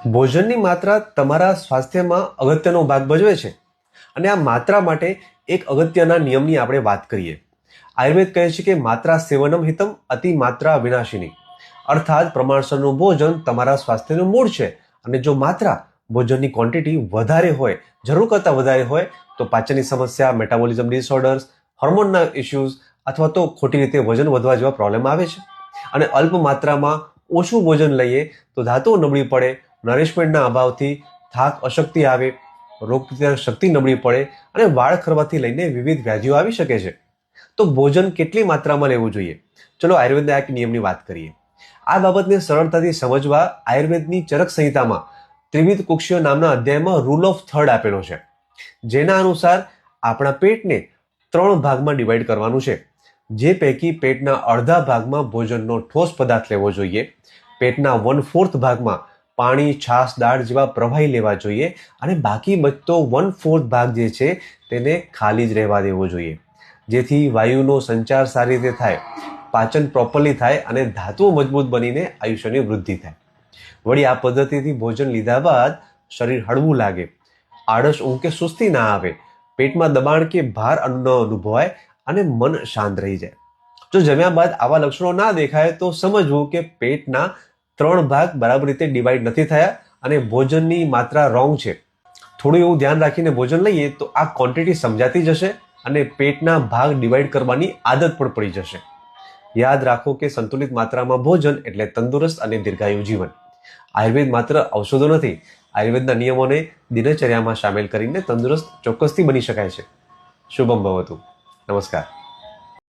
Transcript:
ભોજનની માત્રા તમારા સ્વાસ્થ્યમાં અગત્યનો ભાગ ભજવે છે અને આ માત્રા માટે એક અગત્યના નિયમની આપણે વાત કરીએ. આયુર્વેદ કહે છે કે માત્રા સેવનમ હિતમ અતિ માત્રા વિનાશિની, અર્થાત પ્રમાણસરનું ભોજન તમારા સ્વાસ્થ્યનું મૂળ છે અને જો માત્રા ભોજનની ક્વોન્ટિટી વધારે હોય, જરૂર કરતાં વધારે હોય તો પાચનની સમસ્યા, મેટાબોલિઝમ ડિસઓર્ડર્સ, હોર્મોનના ઇશ્યુઝ અથવા તો ખોટી રીતે વજન વધવા જેવા પ્રોબ્લેમ આવે છે. અને અલ્પ માત્રામાં ઓછું ભોજન લઈએ તો ધાતુઓ નબળી પડે, નરિશમેન્ટના અભાવથી થાક, અશક્તિ આવે, રોગપ્રતિકારક શક્તિ નબળી પડે અને વાળ ખરવાથી લઈને વિવિધ વ્યાધિઓ આવી શકે છે. તો ભોજન કેટલી માત્રામાં લેવું જોઈએ? ચલો આયુર્વેદના એક નિયમની વાત કરીએ. આ બાબતને સરળતાથી સમજવા આયુર્વેદની ચરક સંહિતામાં ત્રિવિધ કુક્ષીઓ નામના અધ્યાયમાં રૂલ ઓફ થર્ડ આપેલો છે, જેના અનુસાર આપણા પેટને 3 ભાગમાં ડિવાઈડ કરવાનું છે, જે પૈકી પેટના અડધા ભાગમાં ભોજનનો ઠોસ પદાર્થ લેવો જોઈએ, પેટના 1/4 ભાગમાં પાણી, છાશ, દાળ જેવા પ્રવાહી લેવા જોઈએ અને બાકી બચતો 1/4 ભાગ જે છે તેને ખાલી જ રહેવા દેવો જોઈએ, જેથી વાયુનો સંચાર સારી રીતે થાય, પાચન પ્રોપરલી થાય અને ધાતુઓ મજબૂત બનીને આયુષ્યની વૃદ્ધિ થાય. વળી આ પદ્ધતિથી ભોજન લીધા બાદ શરીર હળવું લાગે, આળસ, ઊંઘ કે સુસ્તી ના આવે, પેટમાં દબાણ કે ભાર ન અનુભવાય અને મન શાંત રહી જાય. જો જમ્યા બાદ આવા લક્ષણો ના દેખાય તો સમજવું કે પેટના 3 ભાગ બરાબર રીતે ડિવાઈડ નથી થયા અને ભોજનની માત્રા રોંગ છે. થોડું એવું ધ્યાન રાખીને ભોજન લઈએ તો આ ક્વોન્ટિટી સમજાતી જશે અને પેટના ભાગ ડિવાઈડ કરવાની આદત પણ પડી જશે. યાદ રાખો કે સંતુલિત માત્રામાં ભોજન એટલે તંદુરસ્ત અને દીર્ઘાયુ જીવન. આયુર્વેદ માત્ર ઔષધો નથી. આયુર્વેદના નિયમોને દિનચર્યામાં સામેલ કરીને તંદુરસ્ત ચોક્કસથી બની શકાય છે. શુભમ ભવતુ. નમસ્કાર.